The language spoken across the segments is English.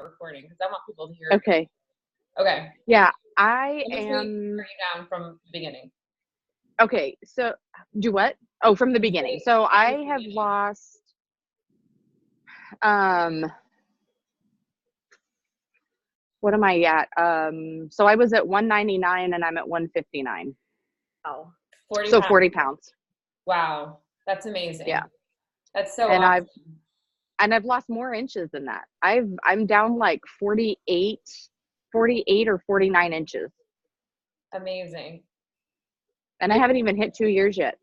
recording because I want people to hear. Okay. Okay. Yeah, I Bring am. you down from the beginning. Okay, so do what? Oh, from the beginning. So I have lost, what am I at? So I was at 199 and I'm at 159. Oh, 40 So pounds. 40 pounds. Wow. That's amazing. Yeah. That's so And awesome. I've lost more inches than that. I'm down like 48 or 49 inches. Amazing. And I haven't even hit 2 years yet.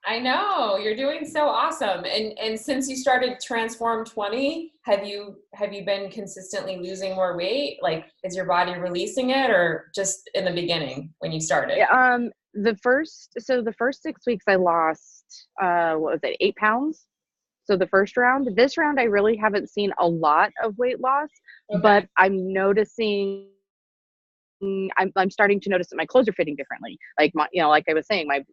I know, you're doing so awesome. And since you started Transform 20, have you been consistently losing more weight? Like, is your body releasing it, or just in the beginning when you started? The first 6 weeks I lost, what was it, 8 pounds? So the first round. This round I really haven't seen a lot of weight loss, Okay. but I'm noticing, I'm starting to notice that my clothes are fitting differently. Like like I was saying, my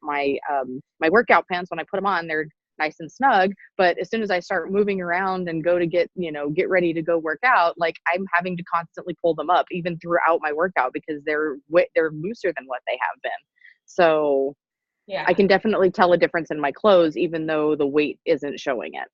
workout pants, when I put them on, they're nice and snug. But as soon as I start moving around and go to get ready to go work out, like I'm having to constantly pull them up even throughout my workout because they're looser than what they have been. So yeah, I can definitely tell a difference in my clothes, even though the weight isn't showing it.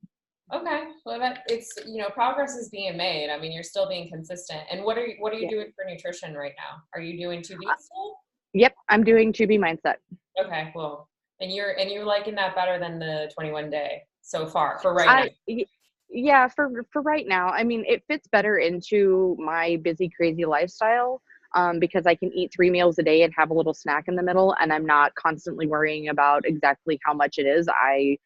Okay. Well, it's progress is being made. I mean, you're still being consistent. And what are you doing for nutrition right now? Are you doing 2B still? Yep, I'm doing 2B mindset. Okay, cool. And you're liking that better than the 21 day so far for right now? Yeah, for right now. I mean, it fits better into my busy, crazy lifestyle. Because I can eat 3 meals a day and have a little snack in the middle, and I'm not constantly worrying about exactly how much it is. I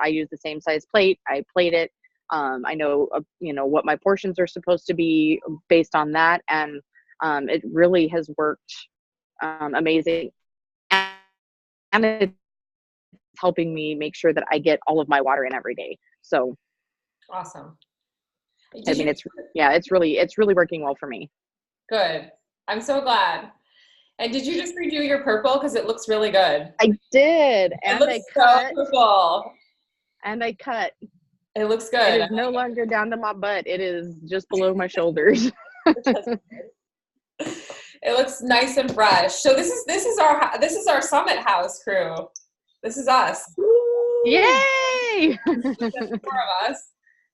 use the same size plate. I plate it. I know, what my portions are supposed to be based on that. And it really has worked amazing. And it's helping me make sure that I get all of my water in every day. So awesome. it's really working well for me. Good. I'm so glad. And did you just redo your purple? Because it looks really good. I did. And I cut. So purple. And I cut. It looks good. It is no longer down to my butt. It is just below my shoulders. It looks nice and fresh. So this is our Summit House crew. This is us. Yay! There's 4 of us.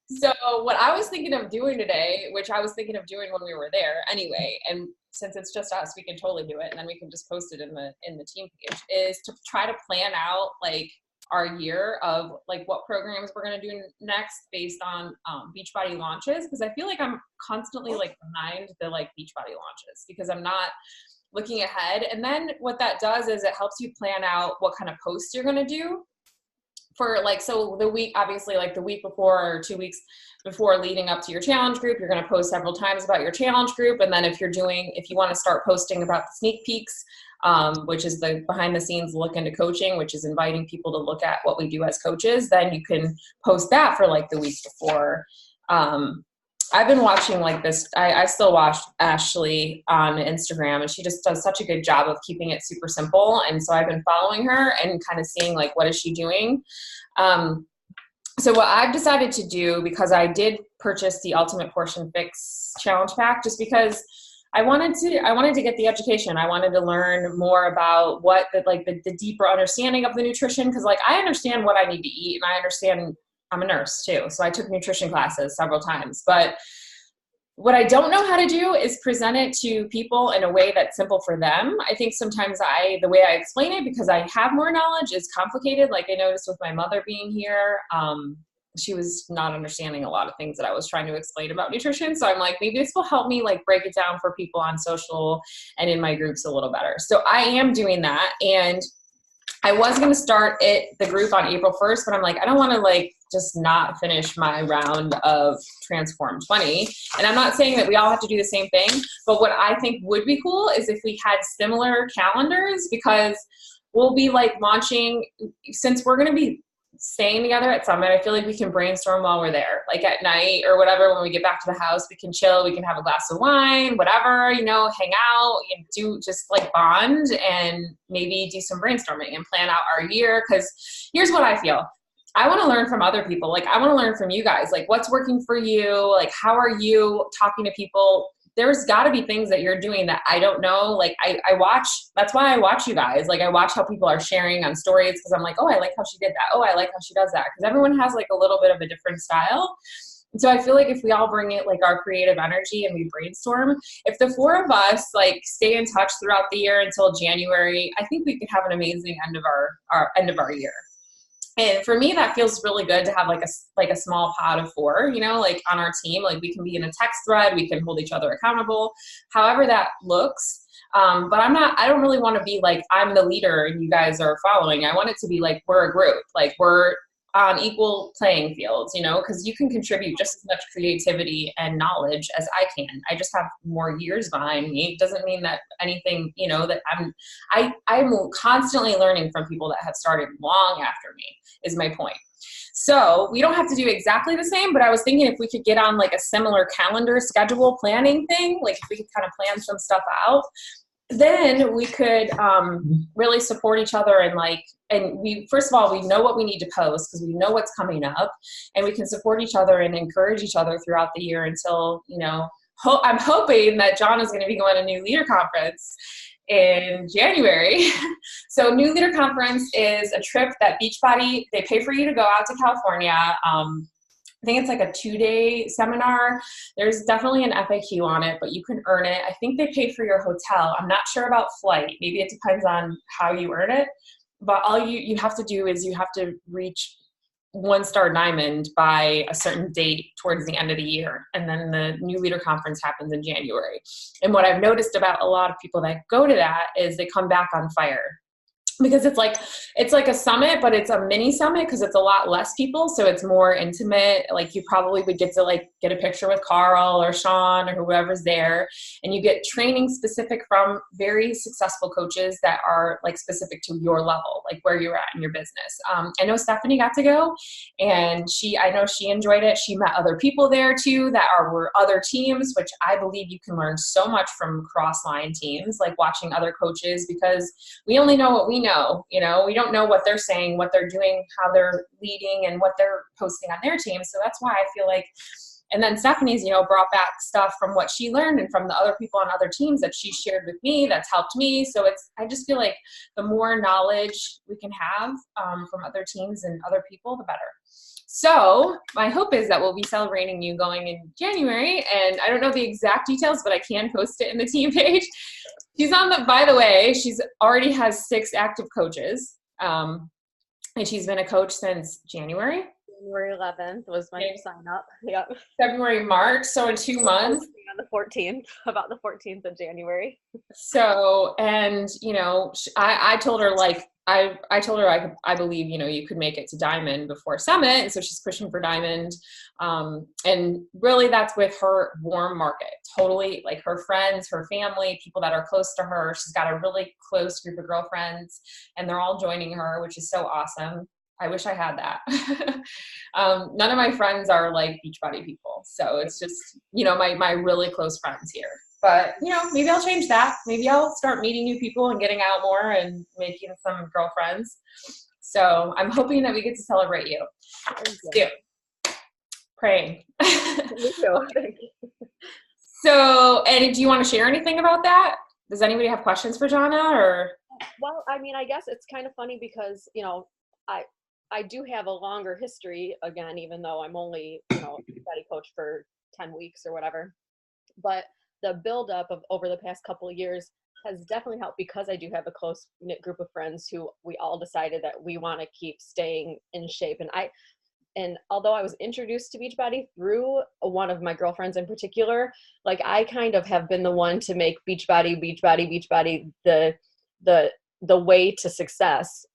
So what I was thinking of doing today, which I was thinking of doing when we were there anyway, and since it's just us, we can totally do it, and then we can just post it in the team page, is to try to plan out like our year of like what programs we're going to do next based on Beachbody launches, because I feel like I'm constantly like behind the like Beachbody launches because I'm not looking ahead. And then what that does is it helps you plan out what kind of posts you're going to do for like, so the week, obviously like the week before or 2 weeks before leading up to your challenge group, you're going to post several times about your challenge group. And then if you want to start posting about the sneak peeks, which is the behind the scenes look into coaching, which is inviting people to look at what we do as coaches, then you can post that for like the week before. I've been watching like this. I still watch Ashley on Instagram, and she just does such a good job of keeping it super simple. And so I've been following her and kind of seeing like, what is she doing? So what I've decided to do, because I did purchase the Ultimate Portion Fix Challenge Pack, just because I wanted to get the education. I wanted to learn more about what the deeper understanding of the nutrition. Cause like I understand what I need to eat, and I understand I'm a nurse too. So I took nutrition classes several times, but what I don't know how to do is present it to people in a way that's simple for them. I think sometimes the way I explain it, because I have more knowledge, is complicated. Like I noticed with my mother being here, she was not understanding a lot of things that I was trying to explain about nutrition. So I'm like, maybe this will help me like break it down for people on social and in my groups a little better. So I am doing that. And I was going to start the group on April 1st, but I'm like, I don't want to like just not finish my round of Transform 20. And I'm not saying that we all have to do the same thing, but what I think would be cool is if we had similar calendars, because we'll be like launching, since we're going to be staying together at Summit, I feel like we can brainstorm while we're there, like at night or whatever. When we get back to the house, we can chill, we can have a glass of wine, whatever, hang out, and do just like bond and maybe do some brainstorming and plan out our year. Because here's what I feel. I want to learn from other people. Like, I want to learn from you guys. Like, what's working for you? Like, how are you talking to people? There's got to be things that you're doing that I don't know. Like, I watch, that's why I watch you guys. Like, I watch how people are sharing on stories because I'm like, oh, I like how she did that. Oh, I like how she does that. Because everyone has like a little bit of a different style. And so I feel like if we all bring it like our creative energy and we brainstorm, if the four of us like stay in touch throughout the year until January, I think we could have an amazing end of our end of our year. And for me, that feels really good to have like a small pod of four, you know, like on our team. Like we can be in a text thread, we can hold each other accountable, however that looks. But I don't really want to be like, I'm the leader and you guys are following. I want it to be like, we're a group, like we're on equal playing fields, you know, because you can contribute just as much creativity and knowledge as I can. I just have more years behind me. It doesn't mean that anything, you know, that I'm constantly learning from people that have started long after me is my point. So we don't have to do exactly the same, but I was thinking if we could get on like a similar calendar schedule planning thing, like if we could kind of plan some stuff out, then we could really support each other and we, first of all, we know what we need to post because we know what's coming up, and we can support each other and encourage each other throughout the year until, you know, I'm hoping that John is going to be going to New Leader Conference in January. So New Leader Conference is a trip that Beachbody, they pay for you to go out to California. I think it's like a 2-day seminar. There's definitely an FAQ on it, but you can earn it. I think they pay for your hotel. I'm not sure about flight. Maybe it depends on how you earn it. But all you have to do is you have to reach 1-star diamond by a certain date towards the end of the year. And then the New Leader Conference happens in January. And what I've noticed about a lot of people that go to that is they come back on fire. Because it's like a summit, but it's a mini summit because it's a lot less people. So it's more intimate. Like you probably would get to like get a picture with Carl or Sean or whoever's there. And you get training specific from very successful coaches that are like specific to your level, like where you're at in your business. I know Stephanie got to go and I know she enjoyed it. She met other people there too that were other teams, which I believe you can learn so much from cross-line teams, like watching other coaches, because we only know what we know, you know, we don't know what they're saying, what they're doing, how they're leading, and what they're posting on their team. So that's why I feel like, and then Stephanie's, you know, brought back stuff from what she learned and from the other people on other teams that she shared with me that's helped me. So I just feel like the more knowledge we can have from other teams and other people, the better. So my hope is that we'll be celebrating you going in January, and I don't know the exact details, but I can post it in the team page. She's by the way, she's already has 6 active coaches, and she's been a coach since January. January 11th was my sign up. Yep. February, March. So in 2 months. On the 14th, about the 14th of January. So, and you know, I told her like, I told her I believe, you know, you could make it to Diamond before Summit. And so she's pushing for Diamond. And really that's with her warm market, totally like her friends, her family, people that are close to her. She's got a really close group of girlfriends and they're all joining her, which is so awesome. I wish I had that. None of my friends are like Beachbody people. So it's just, you know, my really close friends here. But, you know, maybe I'll change that. Maybe I'll start meeting new people and getting out more and making some girlfriends. So I'm hoping that we get to celebrate you. Soon. Praying. Me too. Thank you. So, and do you want to share anything about that? Does anybody have questions for Jonna or? Well, I mean, I guess it's kind of funny because, you know, I do have a longer history again, even though I'm only, you know, a study coach for 10 weeks or whatever. But the buildup of over the past couple of years has definitely helped because I do have a close knit group of friends who we all decided that we want to keep staying in shape. And although I was introduced to Beachbody through one of my girlfriends in particular, like I kind of have been the one to make Beachbody the way to success,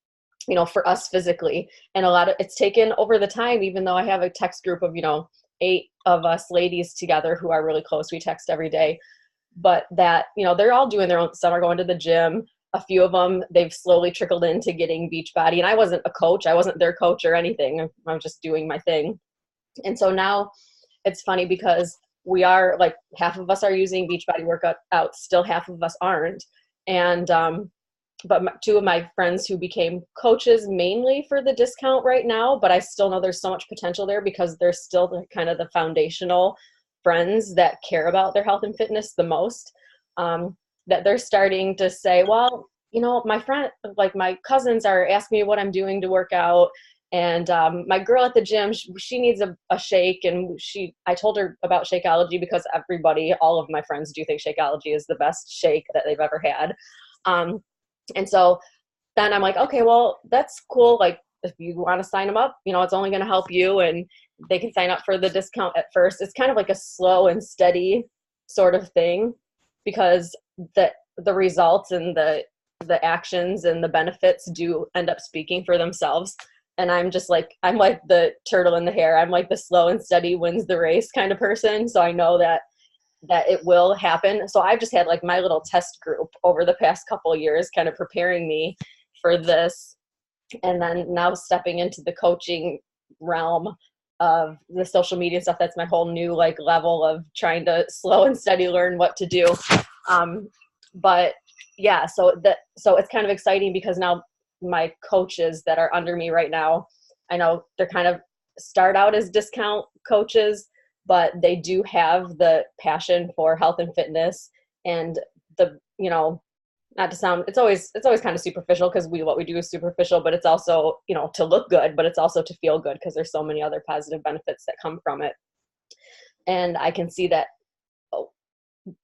you know, for us physically. And it's taken over the time, even though I have a text group of, you know, 8 of us ladies together who are really close. We text every day, but that, you know, they're all doing their own, some are going to the gym. A few of them, they've slowly trickled into getting Beachbody. And I wasn't a coach. I wasn't their coach or anything. I was just doing my thing. And so now it's funny because we are like, half of us are using Beachbody workout out, still half of us aren't. And but two of my friends who became coaches mainly for the discount right now, but I still know there's so much potential there because they're still kind of the foundational friends that care about their health and fitness the most, that they're starting to say, well, you know, my friend, like my cousins are asking me what I'm doing to work out. And my girl at the gym, she needs a shake. And I told her about Shakeology because everybody, all of my friends do think Shakeology is the best shake that they've ever had. And so then I'm like, okay, well, that's cool. Like if you want to sign them up, you know, it's only going to help you, and they can sign up for the discount at first. It's kind of like a slow and steady sort of thing, because the results and the actions and the benefits do end up speaking for themselves. And I'm like the turtle in the hare. I'm like the slow and steady wins the race kind of person. So I know that it will happen. So I've just had like my little test group over the past couple of years kind of preparing me for this. And then now stepping into the coaching realm of the social media stuff, that's my whole new like level of trying to slow and steady learn what to do. But yeah, so it's kind of exciting because now my coaches that are under me right now, I know they're kind of start out as discount coaches, but they do have the passion for health and fitness, and you know, not to sound, it's always kind of superficial because what we do is superficial, but it's also, you know, to look good, but it's also to feel good because there's so many other positive benefits that come from it. And I can see that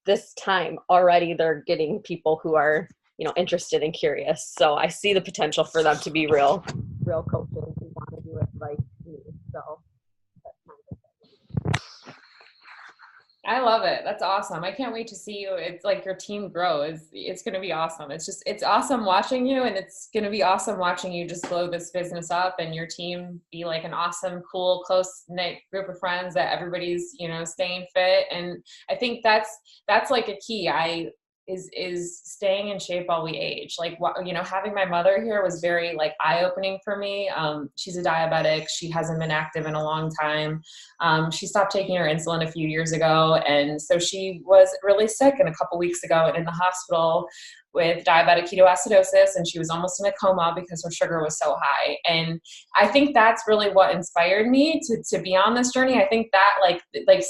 this time already they're getting people who are, you know, interested and curious. So I see the potential for them to be real coaches who want to do it like me. So that's kind of exciting. I love it. That's awesome. I can't wait to see you. It's like your team grows. It's going to be awesome. It's awesome watching you, and it's going to be awesome watching you just blow this business up and your team be like an awesome, cool, close knit group of friends that everybody's, you know, staying fit. And I think that's like a key. Is staying in shape while we age. Like, you know, having my mother here was very like eye-opening for me. She's a diabetic. She hasn't been active in a long time. She stopped taking her insulin a few years ago. And so she was really sick and a couple weeks ago and in the hospital with diabetic ketoacidosis, and she was almost in a coma because her sugar was so high. And I think that's really what inspired me to be on this journey. I think that like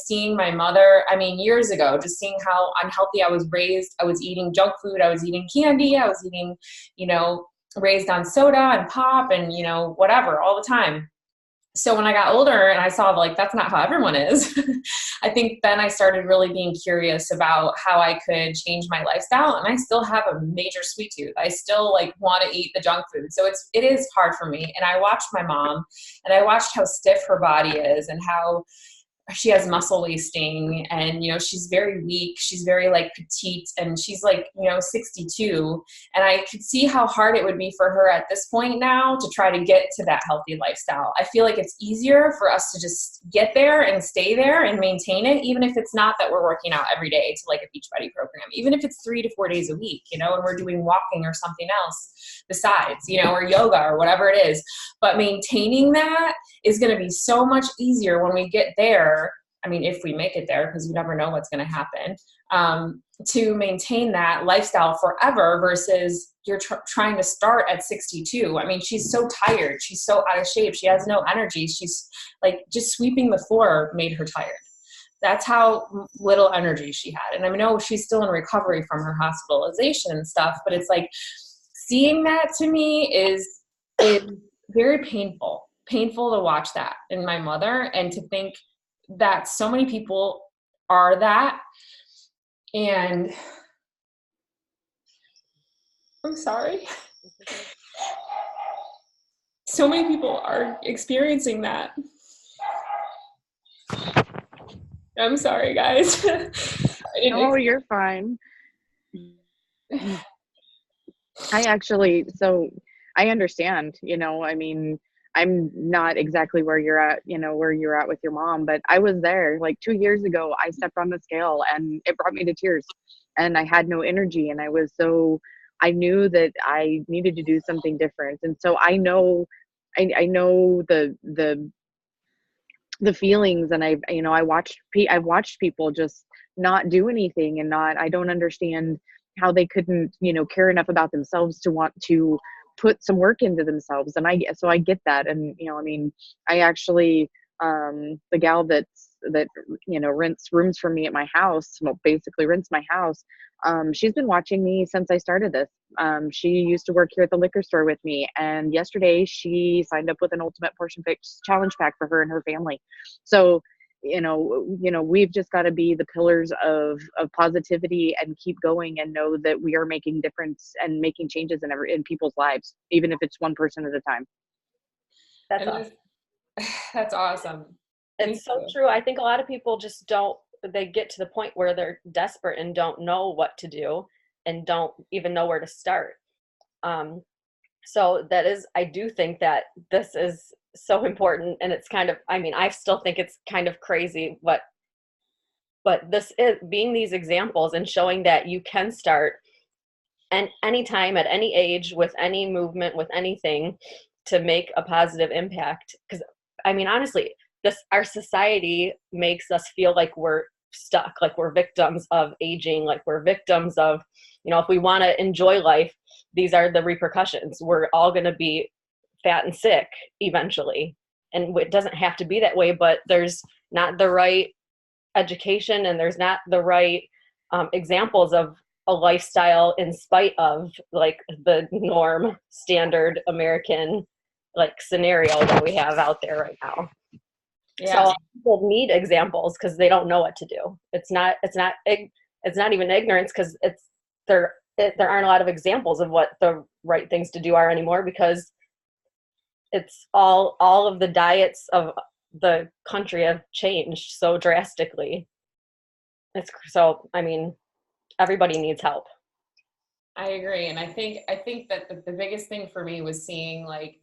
seeing my mother, I mean, years ago, just seeing how unhealthy I was raised. I was eating junk food. I was eating candy. I was eating, you know, raised on soda and pop and, you know, whatever all the time. So when I got older and I saw like that's not how everyone is, I think then I started really being curious about how I could change my lifestyle. And I still have a major sweet tooth. I still like want to eat the junk food. So it is hard for me. And I watched my mom and I watched how stiff her body is and how she has muscle wasting, and you know, she's very weak, she's very like petite, and she's like, you know, 62, and I could see how hard it would be for her at this point now to try to get to that healthy lifestyle. I feel like it's easier for us to just get there and stay there and maintain it, even if it's not that we're working out every day to like a Beachbody program, even if it's 3 to 4 days a week, you know, and we're doing walking or something else besides, you know, or yoga or whatever it is. But maintaining that is going to be so much easier when we get there. I mean, if we make it there, because you never know what's going to happen, to maintain that lifestyle forever versus you're trying to start at 62. I mean, she's so tired. She's so out of shape. She has no energy. She's like, just sweeping the floor made her tired. That's how little energy she had. And I know she's still in recovery from her hospitalization and stuff, but it's like seeing that to me is very painful to watch that in my mother, and to think that so many people are that. And I'm sorry. So many people are experiencing that. I'm sorry, guys. No, you're fine. I understand, you know, I mean, I'm not exactly where you're at, you know, where you're at with your mom, but I was there like 2 years ago. I stepped on the scale and it brought me to tears, and I had no energy, and I knew that I needed to do something different. And so I know the feelings, and I've watched people just not do anything, and I don't understand how they couldn't, care enough about themselves to want to put some work into themselves. And I get that. And, I actually, the gal that rents rooms for me at my house, well, basically rents my house. She's been watching me since I started this. She used to work here at the liquor store with me, and yesterday she signed up with an Ultimate Portion Fix challenge pack for her and her family. So, we've just got to be the pillars of positivity and keep going and know that we are making difference and making changes in people's lives, even if it's one person at a time. That's awesome. That's awesome. It's so true. I think a lot of people just they get to the point where they're desperate and don't know what to do and don't even know where to start. So I do think that this is so important, and it's kind of, I still think it's kind of crazy but this is being these examples and showing that you can start and anytime at any age with any movement, with anything, to make a positive impact. Because honestly, our society makes us feel like we're stuck, like we're victims of aging, like we're victims of, if we want to enjoy life, these are the repercussions. We're all going to be fat and sick eventually. And it doesn't have to be that way, but there's not the right education and there's not the right examples of a lifestyle in spite of like the norm standard American like scenario that we have out there right now. Yeah. So people need examples because they don't know what to do. It's not even ignorance, because there aren't a lot of examples of what the right things to do are anymore, because it's all of the diets of the country have changed so drastically. Everybody needs help. I agree. And I think that the biggest thing for me was seeing like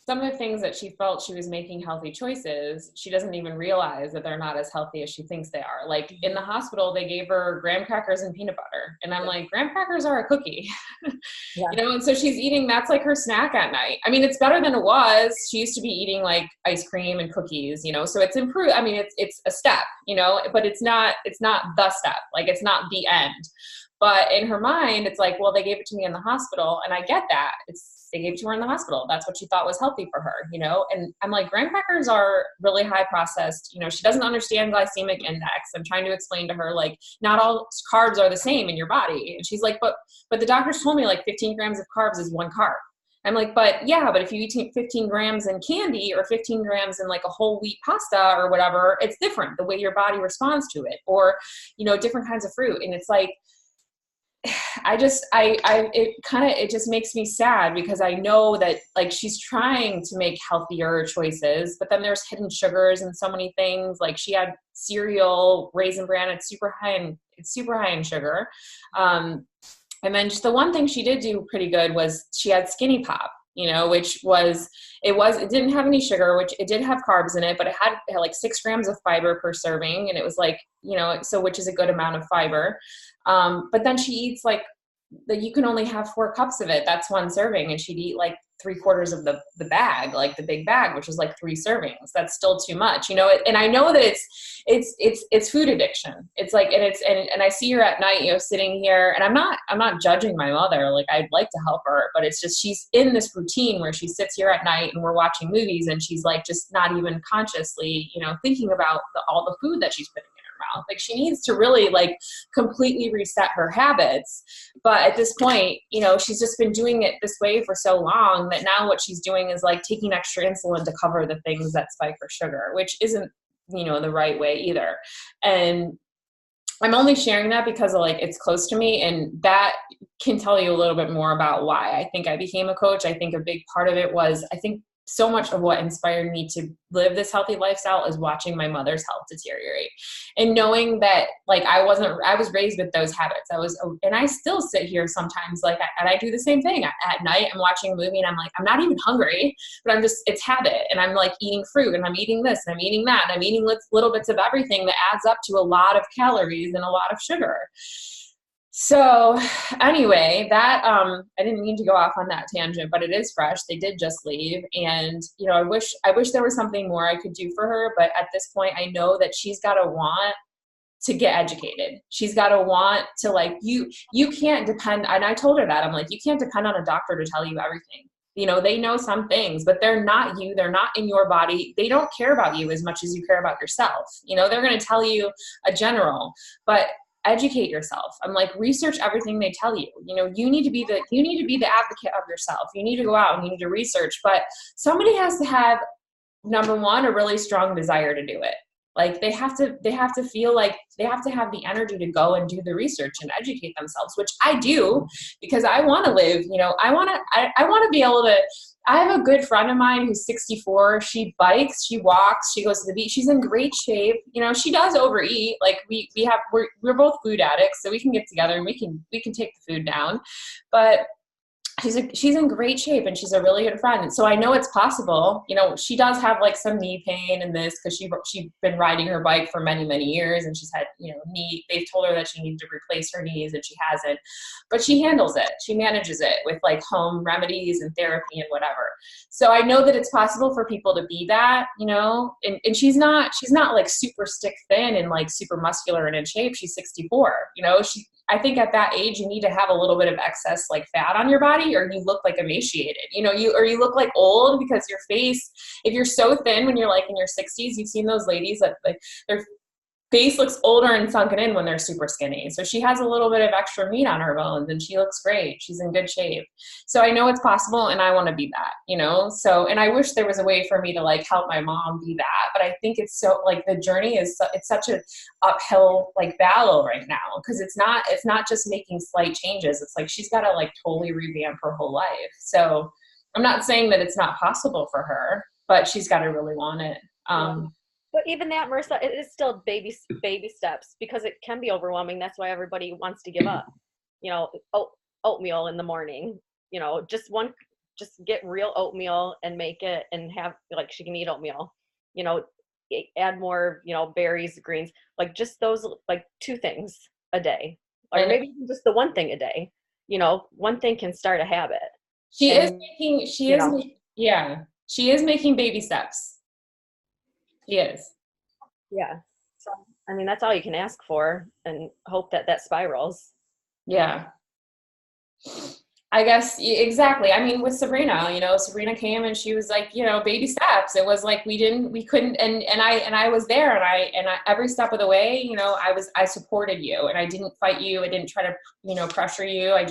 some of the things that she felt she was making healthy choices, she doesn't even realize that they're not as healthy as she thinks they are. Like in the hospital, they gave her graham crackers and peanut butter. And I'm like, graham crackers are a cookie, yeah. And so she's eating, that's like her snack at night. It's better than it was. She used to be eating like ice cream and cookies, so it's improved. It's a step, but it's not the step. Like it's not the end. But in her mind, it's like, well, they gave it to me in the hospital. And I get that. They gave it to her in the hospital. That's what she thought was healthy for her, And I'm like, graham crackers are really high processed. She doesn't understand glycemic index. I'm trying to explain to her, like, not all carbs are the same in your body. And she's like, but the doctors told me like 15 grams of carbs is one carb. I'm like, but if you eat 15 grams in candy or 15 grams in like a whole wheat pasta or whatever, it's different the way your body responds to it, or, different kinds of fruit. And it's like, it just makes me sad, because I know that like she's trying to make healthier choices, but then there's hidden sugars and so many things. Like she had cereal, Raisin Bran, it's super high in sugar. And then just the one thing she did do pretty good was she had Skinny Pop, which it didn't have any sugar, which it did have carbs in it, but it had like 6 grams of fiber per serving. And it was like, which is a good amount of fiber. But then she eats like you can only have 4 cups of it. That's one serving. And she'd eat like 3/4 of the bag, like the big bag, which is like 3 servings. That's still too much, and I know that it's food addiction. It's like, and I see her at night, sitting here, and I'm not judging my mother. Like I'd like to help her, but it's just, she's in this routine where she sits here at night and we're watching movies and she's like, just not even consciously, thinking about all the food that she's putting in her mouth. Like she needs to really like completely reset her habits. But at this point, she's just been doing it this way for so long that now what she's doing is like taking extra insulin to cover the things that spike her sugar, which isn't, the right way either. And I'm only sharing that because it's close to me, and that can tell you a little bit more about why I think I became a coach. I think a big part of it was, I think so much of what inspired me to live this healthy lifestyle is watching my mother's health deteriorate and knowing that I was raised with those habits. And I still sit here sometimes and I do the same thing at night. I'm watching a movie and I'm like, I'm not even hungry, but it's habit. And I'm like eating fruit and I'm eating this and I'm eating that. And I'm eating little bits of everything that adds up to a lot of calories and a lot of sugar. So anyway, that, I didn't mean to go off on that tangent, but it is fresh. They did just leave. And, I wish there was something more I could do for her. But at this point, I know that she's got to want to get educated. She's got to want to, like, you can't depend. And I told her that, I'm like, you can't depend on a doctor to tell you everything. You know, they know some things, but they're not you. They're not in your body. They don't care about you as much as you care about yourself. You know, they're going to tell you a general, but educate yourself. I'm like, research everything they tell you. You know, you need to be the advocate of yourself. You need to go out and you need to research, but somebody has to have, number one, a really strong desire to do it. Like they have to feel like they have to have the energy to go and do the research and educate themselves, which I do, because I want to live, you know, I want to be able to. I have a good friend of mine who's 64. She bikes, she walks, she goes to the beach. She's in great shape. You know, she does overeat. Like we're both food addicts, so we can get together and we can take the food down. But she's in great shape and she's a really good friend. And so I know it's possible. You know, she does have like some knee pain and this, because she's been riding her bike for many, many years, and she's had, you know, they've told her that she needs to replace her knees and she hasn't, but she handles it. She manages it with like home remedies and therapy and whatever. So I know that it's possible for people to be that, you know, and she's not like super stick thin and like super muscular and in shape. She's 64, you know, I think at that age, you need to have a little bit of excess like fat on your body, or you look like emaciated, you know, you look like old, because your face, if you're so thin when you're like in your 60s, you've seen those ladies that like their face looks older and sunken in when they're super skinny. So she has a little bit of extra meat on her bones and she looks great. She's in good shape. So I know it's possible and I want to be that, you know? So, and I wish there was a way for me to like help my mom be that, but I think it's so like the journey it's such an uphill like battle right now. Cause it's not just making slight changes. It's like, she's got to like totally revamp her whole life. So I'm not saying that it's not possible for her, but she's got to really want it. But even that, Marissa, it is still baby steps, because it can be overwhelming. That's why everybody wants to give up. You know, oatmeal in the morning. You know, just get real oatmeal and make it, and have like she can eat oatmeal. You know, add more, you know, berries, greens, like just those like 2 things a day, or maybe even just the 1 thing a day. You know, 1 thing can start a habit. She is making baby steps. She is. Yeah. So, I mean, that's all you can ask for, and hope that spirals. Yeah. I guess exactly. I mean, with Sabrina, you know, Sabrina came and she was like, you know, baby steps. It was like we couldn't, and I was there, and I every step of the way, you know, I supported you, and I didn't fight you. I didn't try to, you know, pressure you. I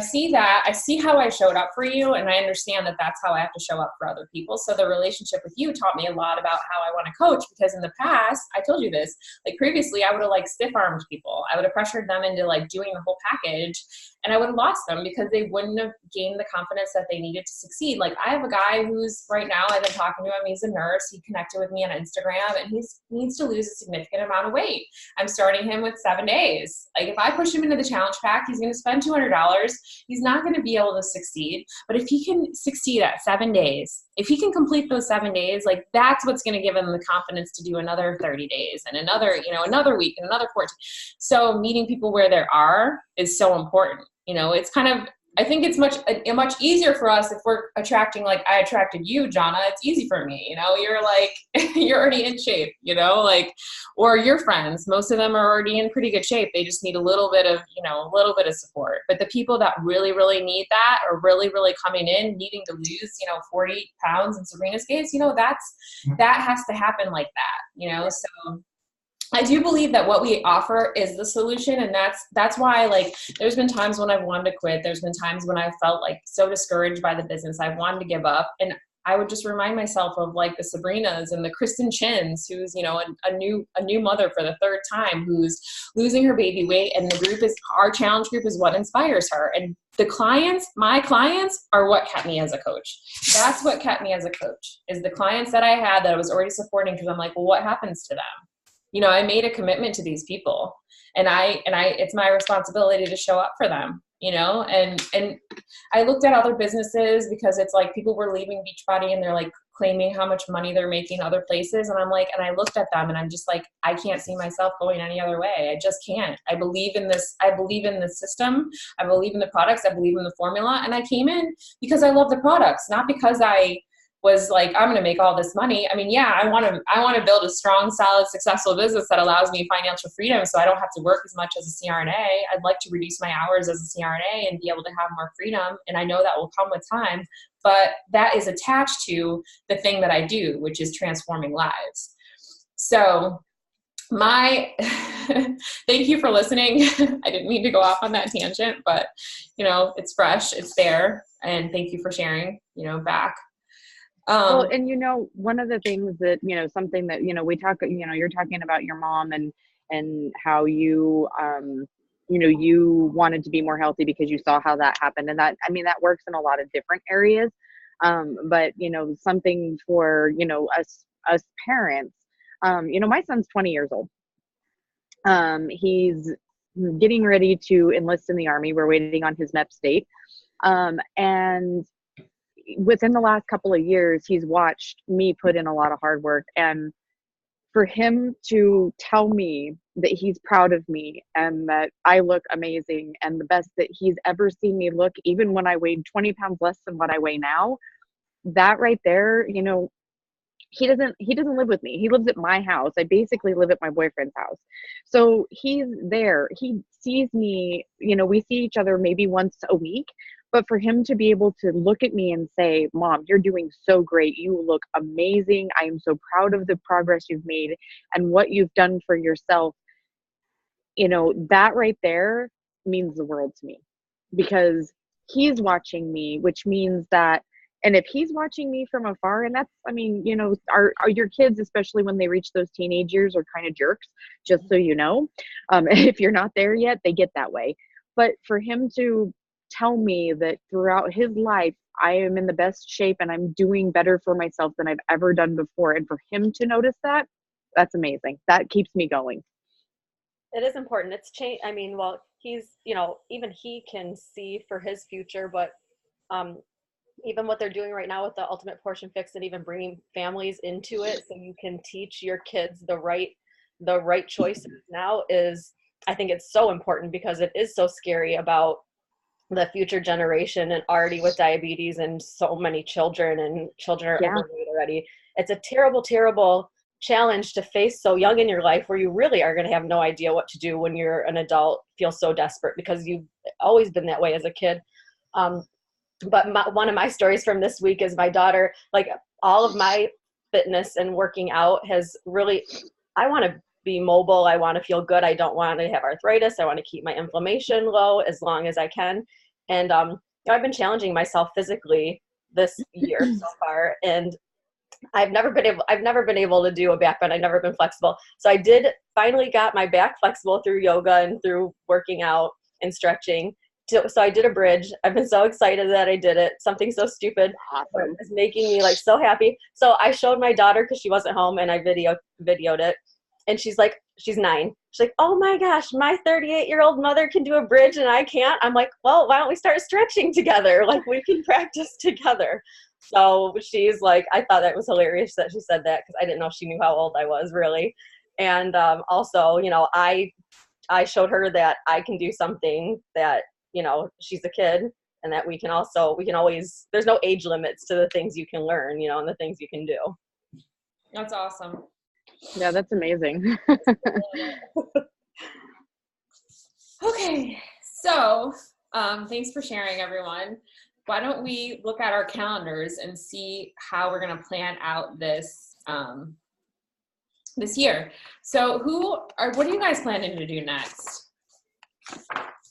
see that. I see how I showed up for you, and I understand that that's how I have to show up for other people. So the relationship with you taught me a lot about how I want to coach, because in the past, I told you this, like previously I would have like stiff-armed people. I would have pressured them into like doing the whole package, and I would have lost them because they wouldn't have gained the confidence that they needed to succeed. Like I have a guy who's right now, I've been talking to him, he's a nurse, he connected with me on Instagram, and he needs to lose a significant amount of weight. I'm starting him with 7 days. Like if I push him into the challenge pack, he's going to spend $200. He's not going to be able to succeed. But if he can succeed at 7 days, if he can complete those 7 days, like that's what's going to give him the confidence to do another 30 days and another, you know, another week and another 14. So meeting people where they are is so important. You know, it's kind of, I think it's much easier for us if we're attracting, like I attracted you, Jonna. It's easy for me, you know, you're like, you're already in shape, you know, like, or your friends, most of them are already in pretty good shape. They just need a little bit of, you know, a little bit of support. But the people that really, really need that are really, really coming in, needing to lose, you know, 40 pounds in Sabrina's case, you know, that has to happen like that, you know, so I do believe that what we offer is the solution, and that's why, like, there's been times when I've wanted to quit. There's been times when I felt like so discouraged by the business. I wanted to give up, and I would just remind myself of like the Sabrinas and the Kristen Chins, who's, you know, a new mother for the 3rd time, who's losing her baby weight, and our challenge group is what inspires her. And the clients, my clients, are what kept me as a coach. That's what kept me as a coach, is the clients that I had that I was already supporting, because I'm like, well, what happens to them? You know, I made a commitment to these people, and it's my responsibility to show up for them, you know, and I looked at other businesses, because it's like people were leaving Beachbody and they're like claiming how much money they're making other places. And I'm like, and I looked at them and I'm just like, I can't see myself going any other way. I just can't. I believe in this. I believe in the system. I believe in the products. I believe in the formula. And I came in because I love the products, not because I was like, I'm going to make all this money. I mean, yeah, I want to build a strong, solid, successful business that allows me financial freedom so I don't have to work as much as a CRNA. I'd like to reduce my hours as a CRNA and be able to have more freedom. And I know that will come with time, but that is attached to the thing that I do, which is transforming lives. So thank you for listening. I didn't mean to go off on that tangent, but it's fresh, it's there. And thank you for sharing, back. Well, and one of the things that, something that, we talk, you're talking about your mom and how you, you wanted to be more healthy because you saw how that happened. And that works in a lot of different areas. But, something for, us parents, my son's 20 years old. He's getting ready to enlist in the Army. We're waiting on his MEP state. And within the last couple of years, he's watched me put in a lot of hard work, and for him to tell me that he's proud of me and that I look amazing and the best that he's ever seen me look, even when I weighed 20 pounds less than what I weigh now, that right there, he doesn't live with me. He lives at my house. I basically live at my boyfriend's house. So he's there. He sees me, we see each other maybe once a week, but for him to be able to look at me and say, Mom, you're doing so great. You look amazing. I am so proud of the progress you've made and what you've done for yourself. That right there means the world to me, because he's watching me, which means that, and if he's watching me from afar, and that's, are your kids, especially when they reach those teenage years, are kind of jerks, just so you know. If you're not there yet, they get that way. But for him to tell me that throughout his life, I am in the best shape and I'm doing better for myself than I've ever done before. And for him to notice that, that's amazing. That keeps me going. It is important. It's change. He's, even he can see for his future, but, even what they're doing right now with the ultimate portion fix and even bringing families into it so you can teach your kids the right choices now is, I think it's so important, because it is so scary about the future generation, and already with diabetes and so many children are overweight already. It's a terrible, terrible challenge to face so young in your life, where you really are going to have no idea what to do when you're an adult, feel so desperate because you've always been that way as a kid. But one of my stories from this week is my daughter, like all of my fitness and working out has really, I want to be mobile. I want to feel good. I don't want to have arthritis. I want to keep my inflammation low as long as I can. And I've been challenging myself physically this year so far, and I've never been able to do a back bend. I've never been flexible. So I did finally got my back flexible through yoga and through working out and stretching. So I did a bridge. I've been so excited that I did it. Something so stupid. Awesome. It's making me like so happy. So I showed my daughter because she wasn't home, and I videoed it. And she's 9. She's like, oh my gosh, my 38-year-old mother can do a bridge and I can't. I'm like, well, why don't we start stretching together? Like, we can practice together. So she's like, I thought that was hilarious that she said that, because I didn't know she knew how old I was, really. And also, I showed her that I can do something that, she's a kid, and that we can always, there's no age limits to the things you can learn, and the things you can do. That's awesome. Yeah, that's amazing. Okay, so thanks for sharing, everyone. Why don't we look at our calendars and see how we're going to plan out this this year. So what are you guys planning to do next?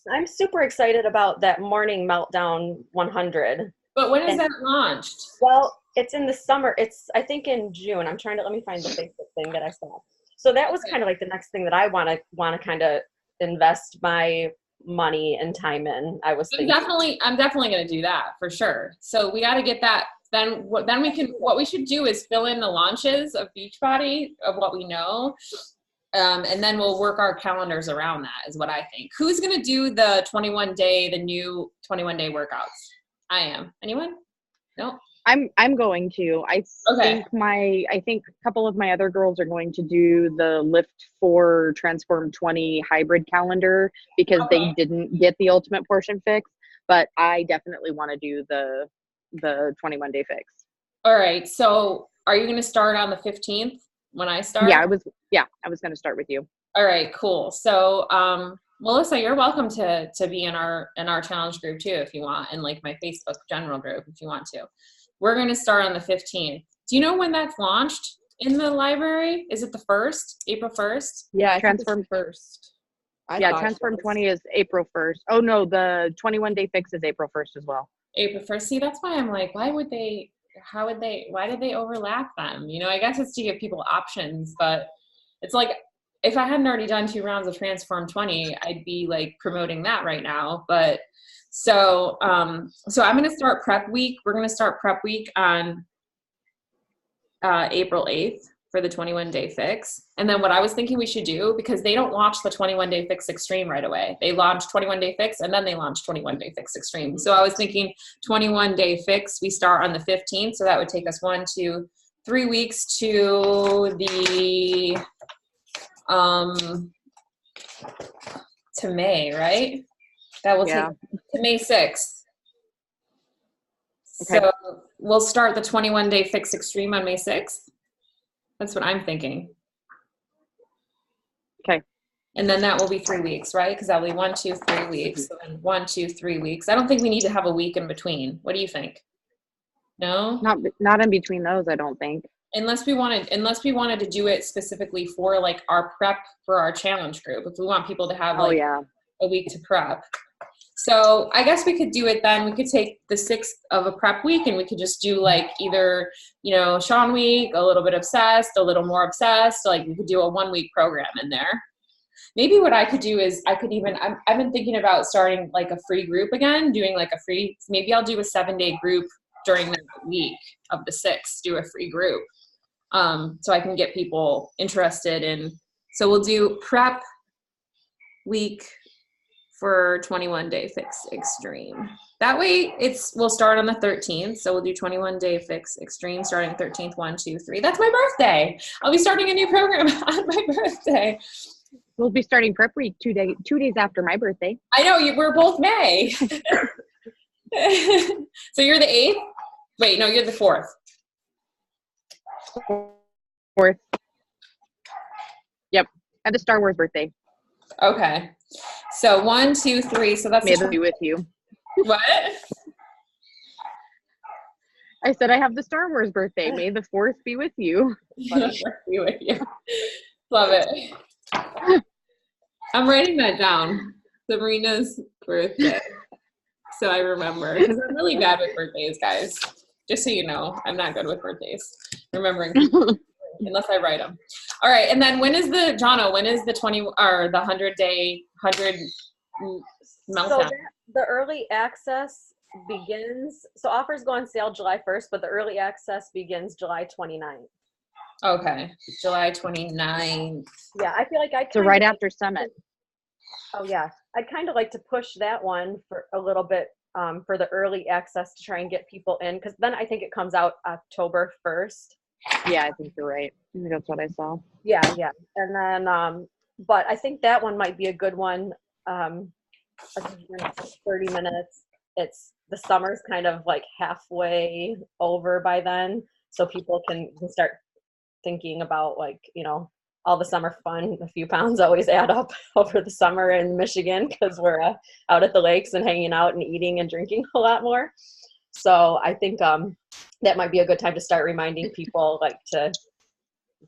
I'm super excited about that Morning Meltdown 100. But when is that launched? Well, it's in the summer. It's, I think, in June. Let me find the Facebook thing that I saw. So that was kind of like the next thing that I want to kind of invest my money and time in. I was thinking. I'm definitely going to do that for sure. So we got to get that. Then what we should do is fill in the launches of Beachbody, of what we know. And then we'll work our calendars around that, is what I think. Who's going to do the new 21-day workouts? I am. Anyone? No? I'm going to. I think a couple of my other girls are going to do the Lift 4 Transform 20 hybrid calendar, because they didn't get the ultimate portion fix, but I definitely want to do the 21-day fix. All right. So are you going to start on the 15th when I start? Yeah, I was going to start with you. All right, cool. So, Melissa, you're welcome to be in our challenge group too if you want, and like my Facebook general group if you want to. We're going to start on the 15th. Do you know when that's launched in the library? Is it the 1st, April 1st? Yeah, I Transform think it's first. Transform 20 is April 1st. Oh no, the 21-day fix is April 1st as well. April 1st. See, that's why I'm like, why did they overlap them? You know, I guess it's to give people options, but it's like, if I hadn't already done 2 rounds of Transform 20, I'd be like promoting that right now. But so I'm going to start prep week. We're going to start prep week on April 8th for the 21-day fix. And then what I was thinking we should do, because they don't launch the 21-day fix extreme right away. They launch 21-day fix and then they launch 21-day fix extreme. So I was thinking 21-day fix, we start on the 15th. So that would take us 1, 2, 3 weeks to the to May, right? That will take to May 6th. Okay. So we'll start the 21-day fix extreme on May 6th. That's what I'm thinking. Okay. And then that will be 3 weeks, right? Because that'll be 1, 2, 3 weeks. So then 1, 2, 3 weeks. I don't think we need to have a week in between. What do you think? No? Not in between those, I don't think. Unless we wanted to do it specifically for like our prep for our challenge group. If we want people to have like a week to prep. So I guess we could do it then. We could take the 6th of a prep week and we could just do like either, you know, Sean week, a little bit obsessed, a little more obsessed. Like we could do a 1-week program in there. Maybe what I could do is I've been thinking about starting like a free group again, doing like a free, maybe I'll do a 7-day group during that week of the 6th, do a free group. So I can get people interested in, so we'll do prep week for 21-day fix extreme. That way we'll start on the 13th. So we'll do 21-day fix extreme starting 13th, 1, 2, 3. That's my birthday. I'll be starting a new program on my birthday. We'll be starting prep week 2 days after my birthday. I know, we're both May. So you're the 8th? Wait, no, you're the 4th. 4th. Yep. I have the Star Wars birthday. Okay. So 1, 2, 3. So that's May it be with you. What? I said I have the Star Wars birthday. May the 4th be with you. Be with you. Love it. I'm writing that down. Sabrina's birthday. So I remember. Because I'm really bad with birthdays, guys. Just so you know, I'm not good with birthdays. Remembering unless I write them. All right, and then when is the 100-day 100 meltdown? So the early access begins. So offers go on sale July 1st, but the early access begins July 29th. Okay, July 29th. Yeah, I feel like so right after Summit. Oh yeah, I'd kind of like to push that one for a little bit for the early access to try and get people in, because then I think it comes out October 1st. Yeah, I think you're right. I think that's what I saw. Yeah. And then, but I think that one might be a good one. 30 minutes. The summer's kind of like halfway over by then. So people can start thinking about like, you know, all the summer fun. A few pounds always add up over the summer in Michigan because we're out at the lakes and hanging out and eating and drinking a lot more. So I think that might be a good time to start reminding people like to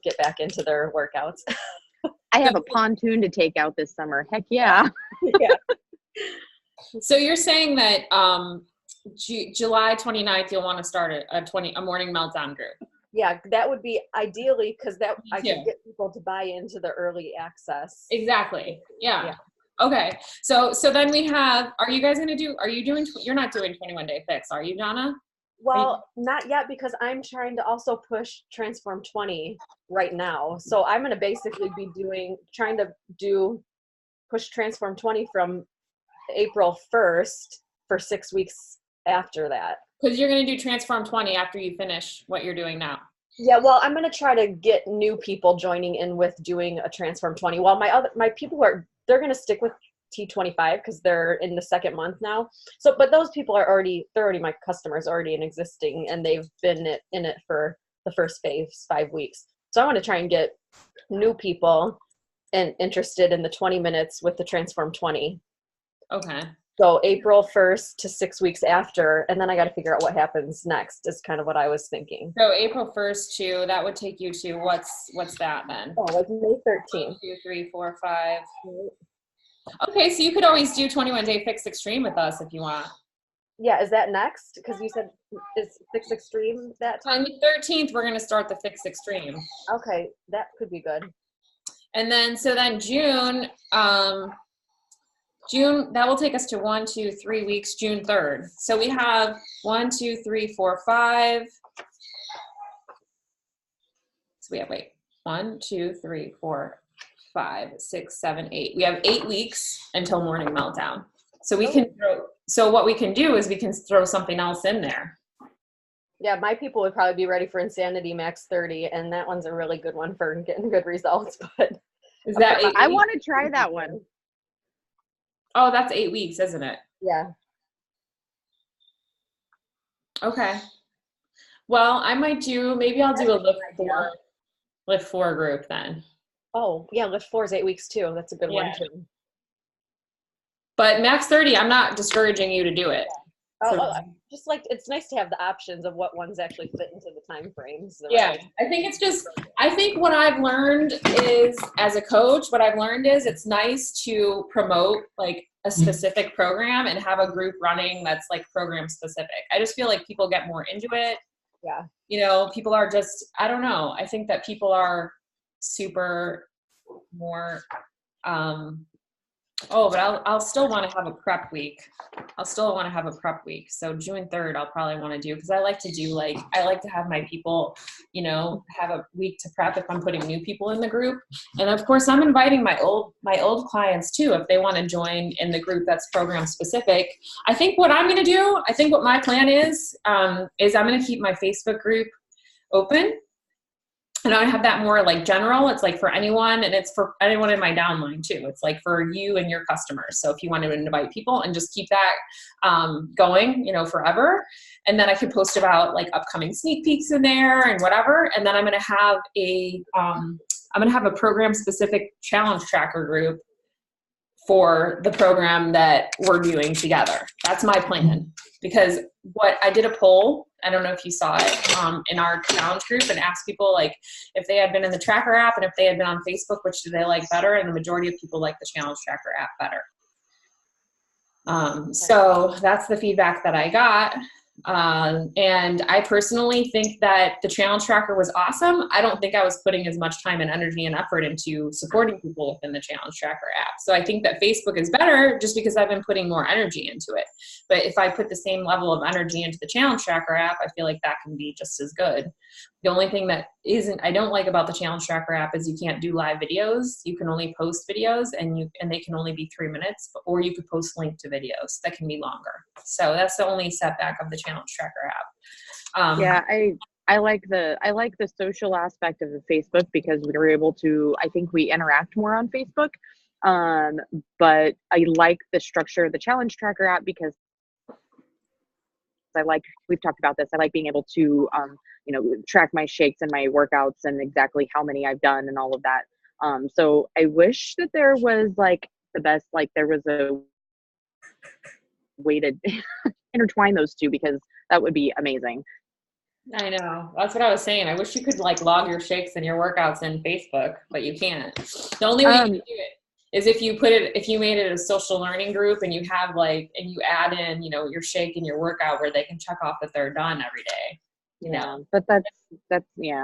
get back into their workouts. I have a pontoon to take out this summer. Heck yeah. Yeah. So you're saying that July 29th you'll want to start a morning meltdown group. Yeah, that would be ideally because I can get people to buy into the early access. Exactly. Yeah. Okay. So then we have. Are you guys gonna do? You're not doing 21-day fix, are you, Donna? Well, not yet because I'm trying to also push Transform 20 right now. So I'm gonna basically be trying to push Transform 20 from April 1st for 6 weeks after that. Because you're going to do Transform 20 after you finish what you're doing now. Yeah, well, I'm going to try to get new people joining in with doing a Transform 20. While my people they're going to stick with T25 because they're in the second month now. So, but those people they're already my customers already in existing, and they've been in it for the first 5 weeks. So I want to try and get new people and interested in the 20 minutes with the Transform 20. Okay. So April 1st to 6 weeks after, and then I got to figure out what happens next is kind of what I was thinking. So April 1st to, that would take you to what's that then? Oh, like May 13th. 1, 2, 3, 4, 5. Okay, so you could always do 21-day Fixed Extreme with us if you want. Yeah, is that next? Because you said is Fixed Extreme that time? On the 13th, we're going to start the Fixed Extreme. Okay, that could be good. And then, so then June, that will take us to 1, 2, 3 weeks, June 3rd. So we have 1, 2, 3, 4, 5. So we have, 1, 2, 3, 4, 5, 6, 7, 8. We have 8 weeks until morning meltdown. So what we can do is we can throw something else in there. Yeah, my people would probably be ready for Insanity Max 30, and that one's a really good one for getting good results. But is that 8 weeks? I want to try that one. Oh, that's 8 weeks, isn't it? Yeah. Okay. Well, maybe I'll do a lift 4 group then. Oh, yeah, lift 4 is 8 weeks too. That's a good one too. But max 30, I'm not discouraging you to do it. Just like, it's nice to have the options of what ones actually fit into the time frames. Yeah, I think what I've learned is, as a coach, it's nice to promote like a specific program and have a group running that's like program specific. I just feel like people get more into it. Yeah. You know, people are just, I don't know. I think that people are super more, but I'll still want to have a prep week. So June 3rd, I'll probably want to do, because I like to have my people, have a week to prep if I'm putting new people in the group. And of course, I'm inviting my old clients too, if they want to join in the group that's program specific. I think what my plan is I'm going to keep my Facebook group open. And I have that more like general. It's like for anyone, and it's for anyone in my downline too. It's like for you and your customers. So if you want to invite people and just keep that going, forever. And then I can post about like upcoming sneak peeks in there and whatever. And then I'm going to have a program specific challenge tracker group for the program that we're doing together. That's my plan. Because I did a poll, I don't know if you saw it, in our challenge group, and asked people like if they had been in the tracker app and if they had been on Facebook, which do they like better? And the majority of people like the challenge tracker app better. So that's the feedback that I got. And I personally think that the challenge tracker was awesome. I don't think I was putting as much time and energy and effort into supporting people within the challenge tracker app. So I think that Facebook is better just because I've been putting more energy into it. But if I put the same level of energy into the challenge tracker app, I feel like that can be just as good. The only thing that I don't like about the challenge tracker app is you can't do live videos. You can only post videos and they can only be 3 minutes, or you could post link to videos that can be longer. So that's the only setback of the challenge tracker app. I like the social aspect of the Facebook because we were able to, I think we interact more on Facebook. But I like the structure of the challenge tracker app because we've talked about this. I like being able to, track my shakes and my workouts and exactly how many I've done and all of that. So I wish that there was there was a way to intertwine those two, because that would be amazing. I know. That's what I was saying. I wish you could like log your shakes and your workouts in Facebook, but you can't. The only way you can do it is if you made it a social learning group and you have and you add in, your shake and your workout where they can check off that they're done every day. But that's I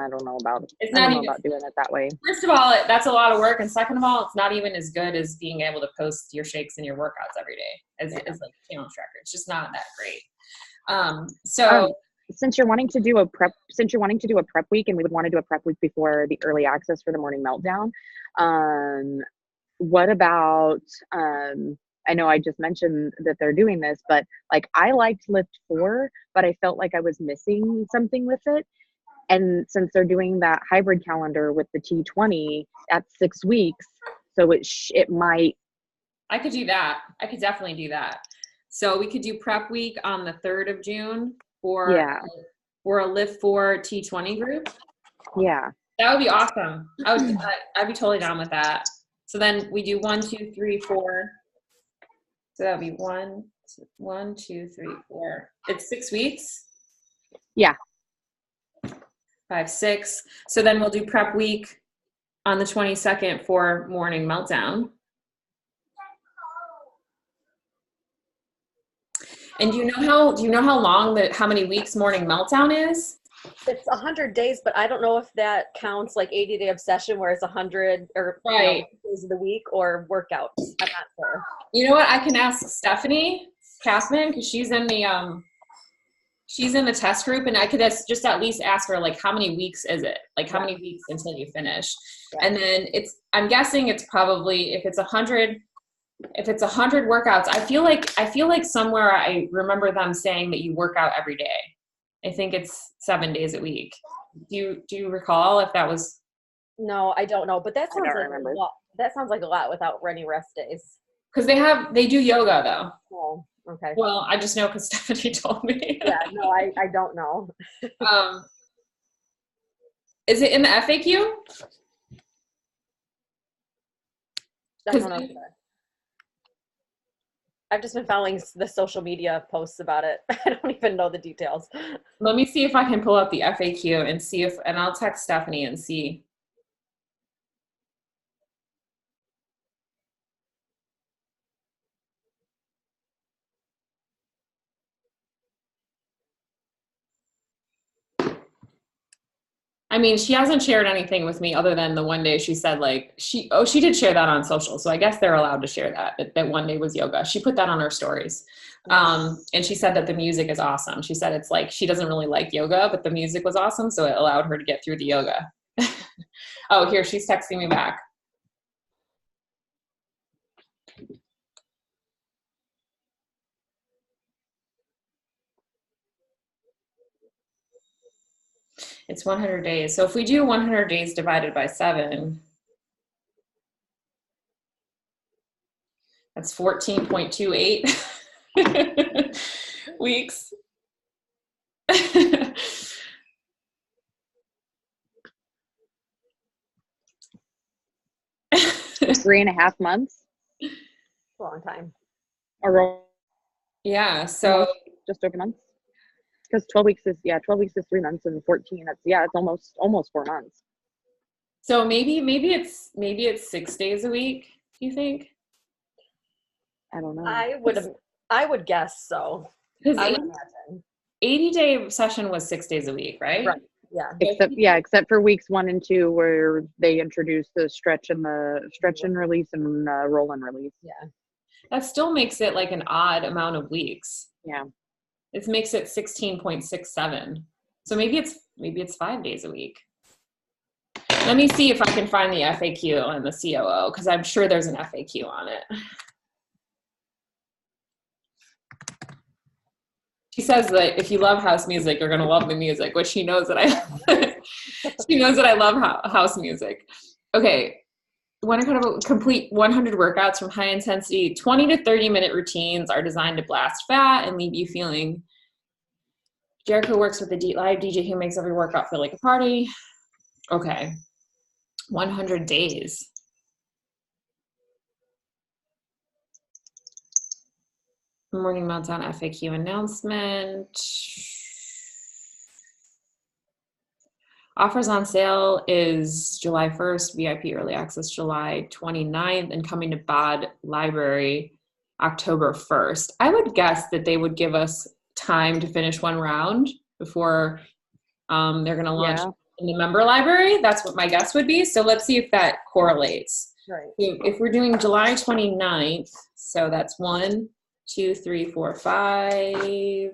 don't know about it. I don't know about doing it that way. First of all, that's a lot of work, and second of all, it's not even as good as being able to post your shakes and your workouts every day as like challenge tracker. It's just not that great. Since you're wanting to do a prep week, and we would want to do a prep week before the early access for the morning meltdown, what about I know I just mentioned that they're doing this, but like I liked lift 4, but I felt like I was missing something with it. And since they're doing that hybrid calendar with the T20 at 6 weeks, so it might I could do that. I could definitely do that. So we could do prep week on the 3rd of June Yeah. or a Lift 4 T20 group. Yeah. That would be awesome. I'd be totally down with that. So then we do 1, 2, 3, 4. So that would be 1, 2, 3, 4. It's 6 weeks. Yeah. 5, 6. So then we'll do prep week on the 22nd for morning meltdown. And do you know how long how many weeks morning meltdown is? It's 100 days, but I don't know if that counts like 80-day obsession where it's 100 or Right. days of the week or workouts. I'm not sure. You know what? I can ask Stephanie Kaufman because she's in the test group, and I could just at least ask her like how many weeks is it? Like how many weeks until you finish? Yeah. And then I'm guessing it's probably if it's 100 workouts, I feel like somewhere I remember them saying that you work out every day. I think it's 7 days a week. Do you recall if that was? No, I don't know, but that sounds like a lot. That sounds like a lot without any rest days. Because they do yoga though. Oh, okay. Well, I just know because Stephanie told me. Yeah, no, I don't know. Is it in the FAQ? I don't know. I've just been following the social media posts about it. I don't even know the details. Let me see if I can pull up the FAQ and see and I'll text Stephanie and see. I mean, she hasn't shared anything with me other than the one day she said like she did share that on social. So I guess they're allowed to share that one day was yoga. She put that on her stories. And she said that the music is awesome. She said it's like she doesn't really like yoga, but the music was awesome. So it allowed her to get through the yoga. Oh, here, she's texting me back. It's 100 days. So if we do 100 days divided by 7, that's 14.28 weeks. 3.5 months. A long time. Yeah. So just over months. Because 12 weeks is 3 months, and 14. It's almost 4 months. So maybe it's 6 days a week. Do you think? I don't know. I would guess so. Because 80-day session was 6 days a week, right? Right. Yeah. Except for weeks 1 and 2 where they introduced the stretch and release and roll and release. Yeah. That still makes it like an odd amount of weeks. Yeah. It makes it 16.67. So maybe it's 5 days a week. Let me see if I can find the FAQ and the COO because I'm sure there's an FAQ on it. She says that if you love house music, you're going to love the music, which she knows that she knows that I love house music. Okay. Want to complete 100 workouts from high intensity, 20 to 30 minute routines are designed to blast fat and leave you feeling. Jericho works with the live DJ who makes every workout feel like a party. Okay. 100 days. Morning Meltdown FAQ announcement. Offers on sale is July 1st, VIP Early Access July 29th, and coming to BOD Library October 1st. I would guess that they would give us time to finish one round before they're going to launch in the member library. That's what my guess would be. So let's see if that correlates. Right. If we're doing July 29th, so that's 1, 2, 3, 4, 5.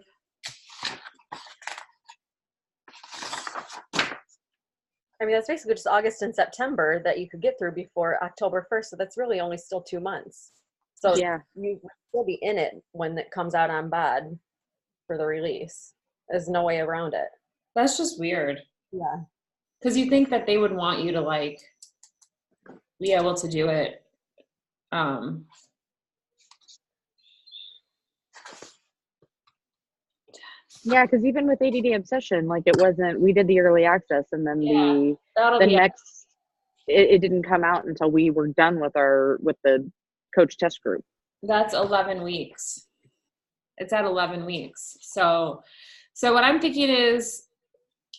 I mean, that's basically just August and September that you could get through before October 1st. So that's really only still 2 months. So you will be in it when it comes out on BOD for the release. There's no way around it. That's just weird. Yeah. Because you think that they would want you to like be able to do it Yeah, because even with ADD Obsession, like it wasn't, we did the early access and then That'll the be next, it didn't come out until we were done with the coach test group. that's 11 weeks. It's at 11 weeks. So what I'm thinking is,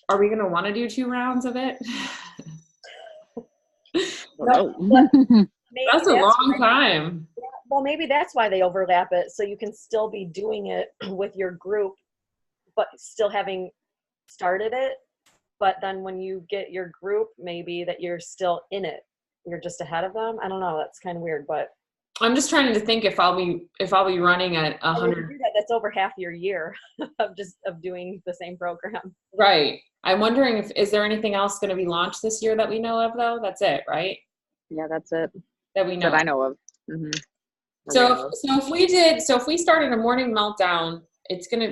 are we going to want to do 2 rounds of it? No. That's a long time. Well, maybe that's why they overlap it, so you can still be doing it with your group, but still having started it. But then when you get your group, maybe that you're still in it. You're just ahead of them. I don't know. That's kind of weird, but I'm just trying to think if I'll be running at 100. That's over half your year of doing the same program. Right. I'm wondering is there anything else going to be launched this year that we know of though? That's it, right? Yeah, that's it. That we know. That I know of. Mm-hmm. So if we started a morning meltdown,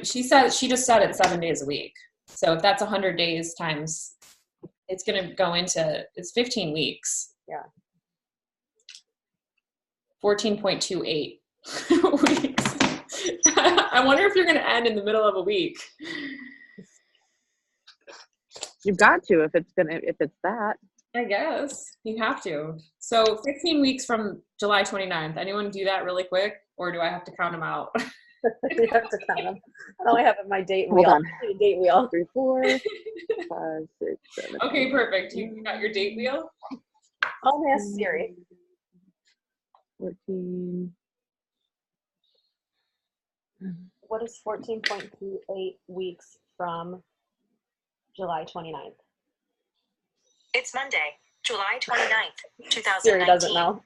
she just said it's 7 days a week. So if that's 100 days times, it's going to go into, it's 15 weeks. Yeah. 14.28 weeks. I wonder if you're going to end in the middle of a week. You've got to if it's that. I guess you have to. So 15 weeks from July 29th. Anyone do that really quick, or do I have to count them out? You have to count them. I don't have my date Hold wheel. on. Date wheel. 3, 4, 5, 6, 7. Okay, perfect. You got your date wheel? I'll ask Siri. 14. What is 14.28 weeks from July 29th? It's Monday, July 29th, 2019. Siri doesn't know.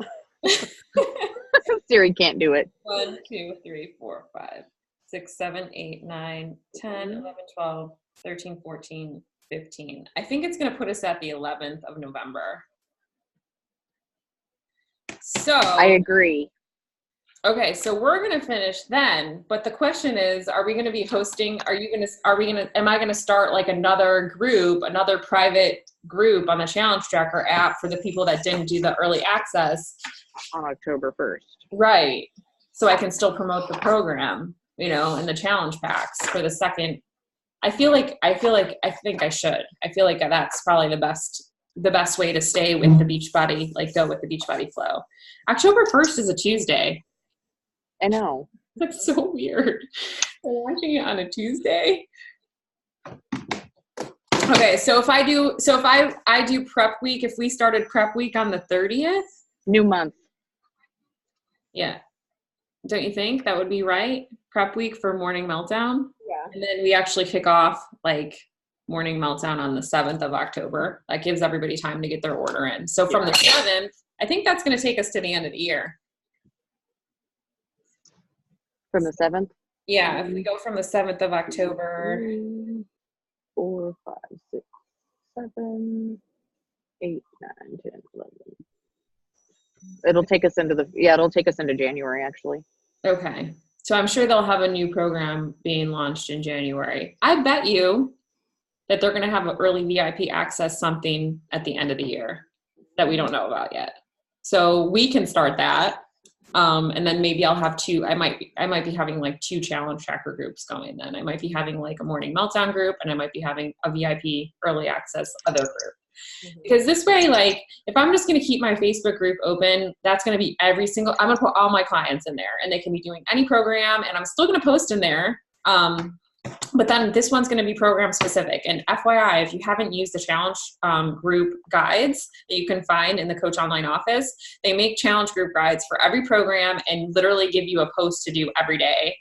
Siri can't do it. 1, 2, 3, 4, 5, 6, 7, 8, 9, 10, 11, 12, 13, 14, 15. I think it's going to put us at the 11th of November. So I agree. Okay, so we're going to finish then, but the question is, are we going to be hosting, am I going to start like another private group on the Challenge Tracker app for the people that didn't do the early access on October 1st? Right. So I can still promote the program, and the challenge packs for the second. I think I should. I feel like that's probably the best way to stay with the Beachbody, go with the Beachbody flow. October 1st is a Tuesday. I know. That's so weird. We're launching it on a Tuesday. Okay, so if I do prep week, if we started prep week on the 30th, new month. Yeah. Don't you think that would be right? Prep week for Morning Meltdown. Yeah. And then we actually kick off Morning Meltdown on the 7th of October. That gives everybody time to get their order in. So from the 7th, I think that's going to take us to the end of the year. From the 7th? Yeah, if we go from the 7th of October. 3, 4, 5, 6, 7, 8, 9, 10, 11. It'll take us into January, actually. Okay. So I'm sure they'll have a new program being launched in January. I bet you that they're going to have an early VIP access something at the end of the year that we don't know about yet. So we can start that. And then maybe I'll have I might be having 2 challenge tracker groups going then. I might be having a morning meltdown group, and I might be having a VIP early access other group. Mm-hmm. Because this way, if I'm just going to keep my Facebook group open, that's going to be I'm going to put all my clients in there, and they can be doing any program, and I'm still going to post in there. But then this one's going to be program specific. And FYI, if you haven't used the challenge group guides that you can find in the Coach Online office, they make challenge group guides for every program and literally give you a post to do every day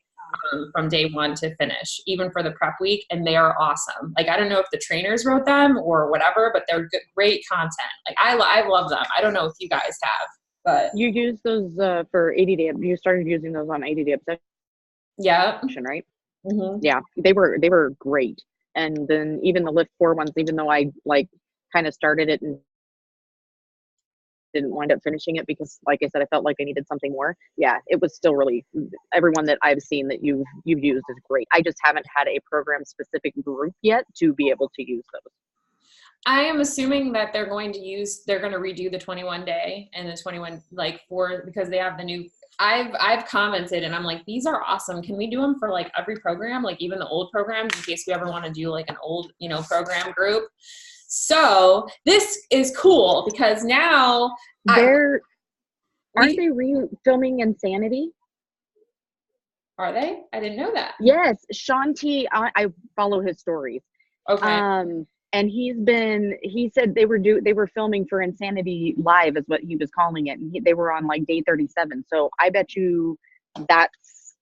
from day 1 to finish, even for the prep week. And they are awesome. I don't know if the trainers wrote them or whatever, but they're great content. I love them. I don't know if you guys have, but you use those for ADD. You started using those on ADD Obsession, right? Mm-hmm. Yeah, they were great. And then even the Lift 4 ones, even though I kind of started it and didn't wind up finishing it because, like I said, I felt like I needed something more. Yeah, it was still really, everyone that I've seen that you've used is great. I just haven't had a program specific group yet to be able to use those. I am assuming that they're going to redo the 21 day and the 21 because they have the new I've commented and I'm like, these are awesome. Can we do them for like every program, like even the old programs, in case we ever want to do like an old, program group? So this is cool because now Aren't they re-filming Insanity? Are they? I didn't know that. Yes, Sean T. I follow his stories. Okay. And he said they were filming for Insanity Live is what he was calling it. And they were on like day 37. So I bet you that's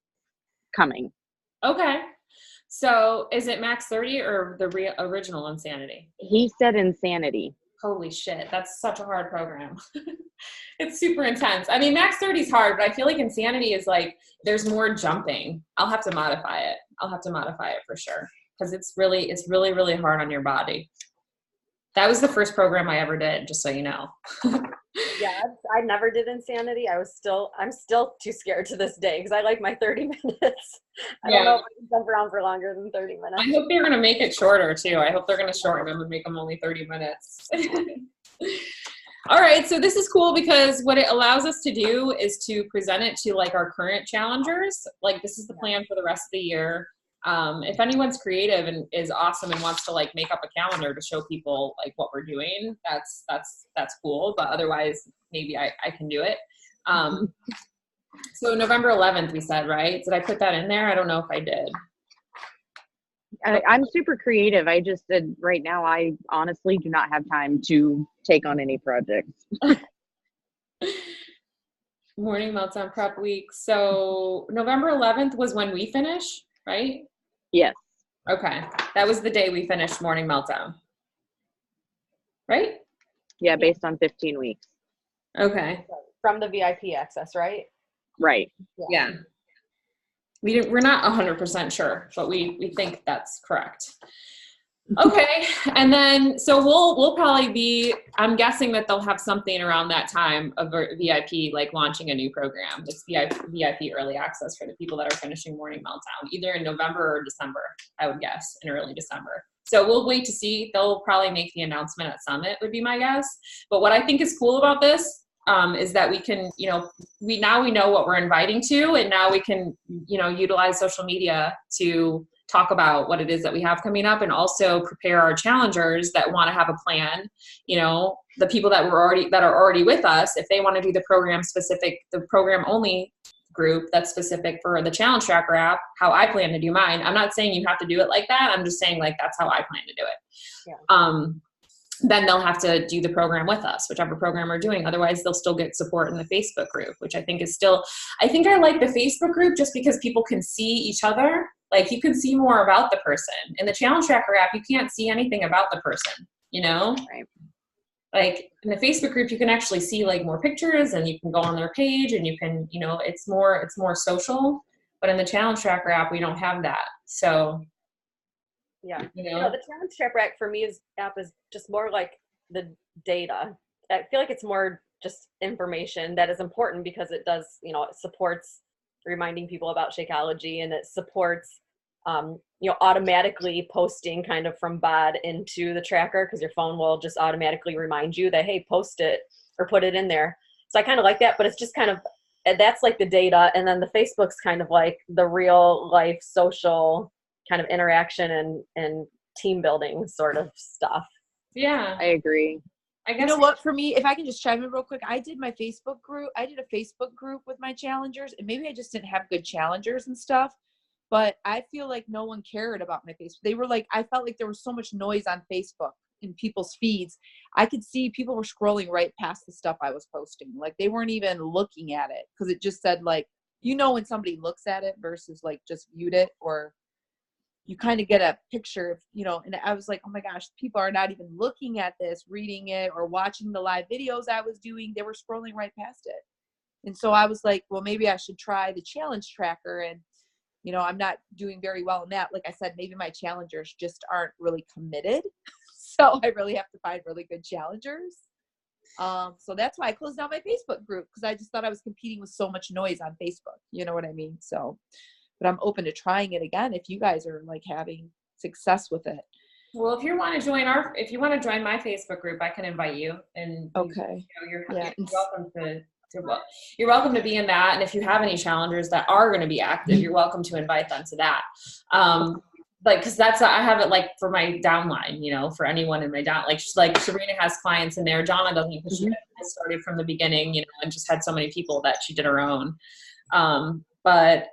coming. Okay. So is it Max 30 or the original Insanity? He said Insanity. Holy shit. That's such a hard program. It's super intense. I mean, Max 30 is hard, but I feel like Insanity is like, there's more jumping. I'll have to modify it. For sure. Because it's really, really hard on your body. That was the first program I ever did, just so you know. Yeah, I never did Insanity. I'm still too scared to this day because I like my 30 minutes. I don't know if I can jump around for longer than 30 minutes. I hope they're going to make it shorter too. I hope they're going to shorten them and make them only 30 minutes. All right, so this is cool because what it allows us to do is to present it to like our current challengers. Like this is the plan for the rest of the year. If anyone's creative and is awesome and wants to like make up a calendar to show people like what we're doing, that's cool. But otherwise, maybe I can do it. So November 11th, we said, right? Did I put that in there? I don't know if I did. I'm super creative. I just said right now, I honestly do not have time to take on any projects. Morning Meltdown Prep Week. So November 11th was when we finish, right? Yes. Okay. That was the day we finished Morning Meltdown. Right? Yeah, based on 15 weeks. Okay. From the VIP access, right? Right. Yeah. We're not 100% sure, but we think that's correct. Okay. And then, so we'll probably be, I'm guessing that they'll have something around that time of VIP, like launching a new program. It's VIP early access for the people that are finishing Morning Meltdown, either in November or December, I would guess, in early December. So we'll wait to see. They'll probably make the announcement at Summit would be my guess. But what I think is cool about this is that we can, we know what we're inviting to, and now we can, utilize social media to talk about what it is that we have coming up and also prepare our challengers that want to have a plan. The people that are already with us, if they want to do the program only group that's specific for the Challenge Tracker app, how I plan to do mine. I'm not saying you have to do it like that. I'm just saying like that's how I plan to do it. Yeah. Then they'll have to do the program with us, whichever program we're doing. Otherwise, they'll still get support in the Facebook group, which I think is still, I think I like the Facebook group just because people can see each other. Like you can see more about the person. In the Challenge Tracker app, you can't see anything about the person, Right. Like in the Facebook group, you can actually see like more pictures and you can go on their page and you can, it's more social. But in the Challenge Tracker app, we don't have that. So yeah, the Challenge Tracker app for me is just more like the data. I feel like it's more just information that is important because it does, it supports reminding people about Shakeology, and it supports, automatically posting kind of from BOD into the tracker because your phone will just automatically remind you that, hey, post it or put it in there. So I kind of like that, but it's just kind of, that's like the data. And then the Facebook's kind of like the real life social kind of interaction and team building sort of stuff. Yeah, I agree. I guess. You know what, for me, if I can just chime in real quick, I did a Facebook group with my challengers, and maybe I just didn't have good challengers and stuff, but I feel like no one cared about my Facebook. They were like, I felt like there was so much noise on Facebook in people's feeds. I could see people were scrolling right past the stuff I was posting. Like they weren't even looking at it because it just said like, when somebody looks at it versus like just viewed it, or you kind of get a picture of, and I was like, oh my gosh, people are not even looking at this, reading it, or watching the live videos I was doing. They were scrolling right past it. And so I was like, well, maybe I should try the Challenge Tracker. And, I'm not doing very well in that. Like I said, maybe my challengers just aren't really committed. So I really have to find really good challengers. So that's why I closed down my Facebook group, because I just thought I was competing with so much noise on Facebook. You know what I mean? So, but I'm open to trying it again if you guys are like having success with it. Well, if you want to join my Facebook group, I can invite you. And okay, you're welcome to you're welcome to be in that. And if you have any challengers that are going to be active, you're welcome to invite them to that. Like, cause I have it like for my downline, you know, for anyone in my down, like Sabrina has clients in there. Jonna doesn't, because she started from the beginning, you know, and just had so many people that she did her own. But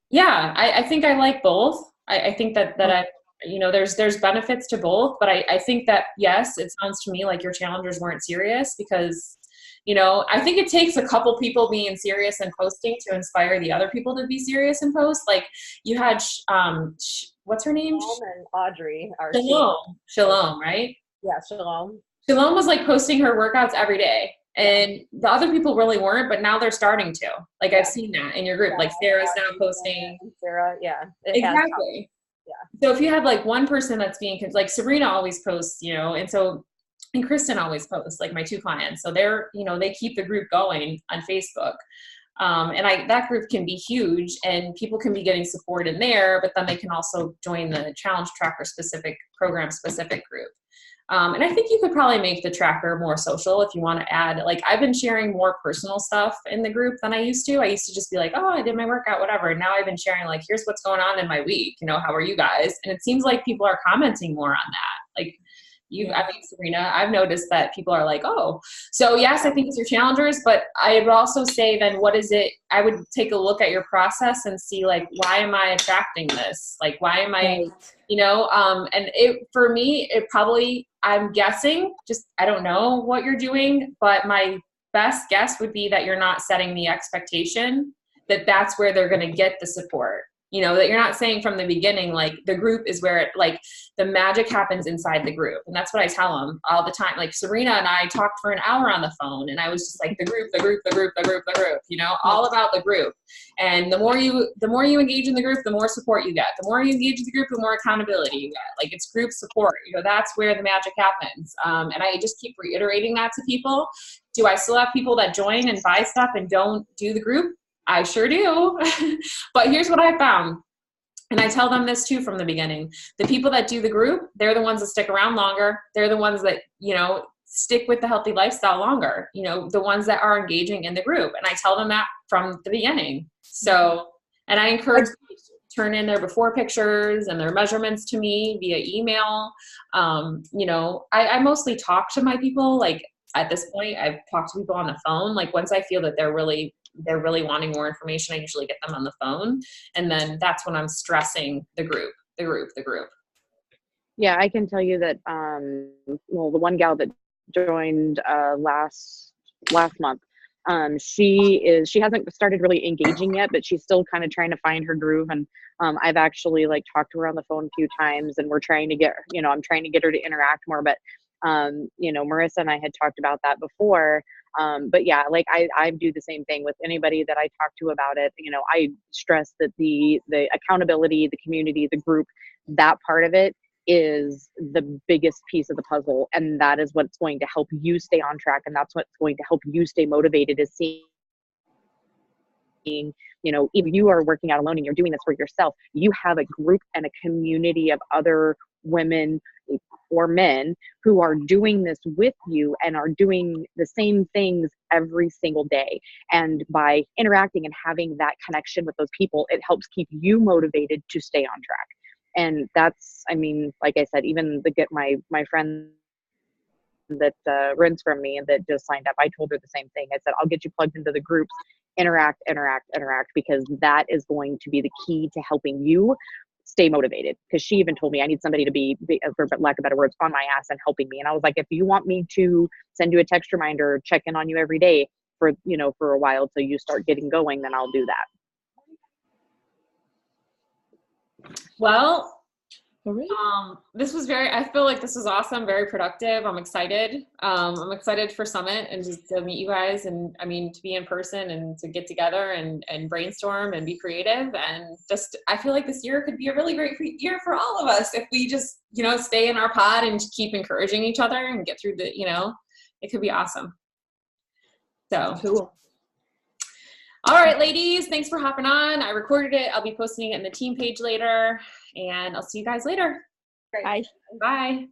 yeah, I think I like both. I think that I, you know, there's benefits to both, but I think that, yes, it sounds to me like your challengers weren't serious because, you know, I think it takes a couple people being serious and posting to inspire the other people to be serious and post. Like you had, what's her name? And Audrey. Shalom, right? Yeah, Shalom. Shalom was like posting her workouts every day. And the other people really weren't, but now they're starting to. Like I've seen that in your group. Like Sarah's now posting. Sarah, Exactly. So if you have like one person that's being, like Sabrina always posts, you know, and Kristen always posts, like my two clients. So they're, you know, they keep the group going on Facebook. And that group can be huge and people can be getting support in there, but then they can also join the challenge tracker specific program specific group. And I think you could probably make the tracker more social if you want to add, like I've been sharing more personal stuff in the group than I used to. I used to just be like, oh, I did my workout, whatever. And now I've been sharing like, here's what's going on in my week. You know, how are you guys? And it seems like people are commenting more on that. Like I mean, Sabrina, I've noticed that people are like, oh, so yes, I think it's your challengers, but I would also say then what is it? I would take a look at your process and see like, why am I attracting this? Like, why am I, you know, and for me, it probably, I'm guessing I don't know what you're doing, but my best guess would be that you're not setting the expectation that that's where they're going to get the support. You know, that you're not saying from the beginning, like the group is where it, like the magic happens inside the group. And that's what I tell them all the time. Like Serena and I talked for an hour on the phone and I was just like the group, you know, all about the group. And the more you engage in the group, the more support you get. The more you engage in the group, the more accountability you get. Like it's group support, you know, that's where the magic happens. And I just keep reiterating that to people. Do I still have people that join and buy stuff and don't do the group? I sure do. But here's what I found. And I tell them this too from the beginning. The people that do the group, they're the ones that stick around longer. They're the ones that, you know, stick with the healthy lifestyle longer. You know, the ones that are engaging in the group. And I tell them that from the beginning. So, and I encourage them to turn in their before pictures and their measurements to me via email. You know, I mostly talk to my people. Like at this point, I've talked to people on the phone. Like once I feel that they're really wanting more information, I usually get them on the phone. And then that's when I'm stressing the group. Yeah, I can tell you that, well, the one gal that joined last month, she hasn't started really engaging yet, but she's still kind of trying to find her groove. And I've actually like talked to her on the phone a few times and we're trying to get, you know, I'm trying to get her to interact more. But, you know, Marissa and I had talked about that before. But yeah, like I do the same thing with anybody that I talk to about it. You know, I stress that the accountability, the community, the group, that part of it is the biggest piece of the puzzle. And that is what's going to help you stay on track. And that's what's going to help you stay motivated, is seeing, you know, if you are working out alone and you're doing this for yourself, you have a group and a community of other women or men who are doing this with you and are doing the same things every single day. And by interacting and having that connection with those people, it helps keep you motivated to stay on track. And that's, I mean, like I said, even my friend that rents from me and that just signed up, I told her the same thing. I said, I'll get you plugged into the groups, interact, because that is going to be the key to helping you stay motivated. Because she even told me, I need somebody to be, for lack of better words, on my ass and helping me. And I was like, if you want me to send you a text reminder, check in on you every day for, you know, for a while till you start getting going, then I'll do that. Well, this was I feel like this was awesome, very productive. I'm excited. I'm excited for Summit and just to meet you guys, and I mean, to be in person and to get together and brainstorm and be creative. And just, I feel like this year could be a really great year for all of us if we just, you know, stay in our pod and keep encouraging each other and get through the, you know, it could be awesome. So cool. All right, ladies, thanks for hopping on. I recorded it. I'll be posting it in the team page later, and I'll see you guys later. Bye. Bye.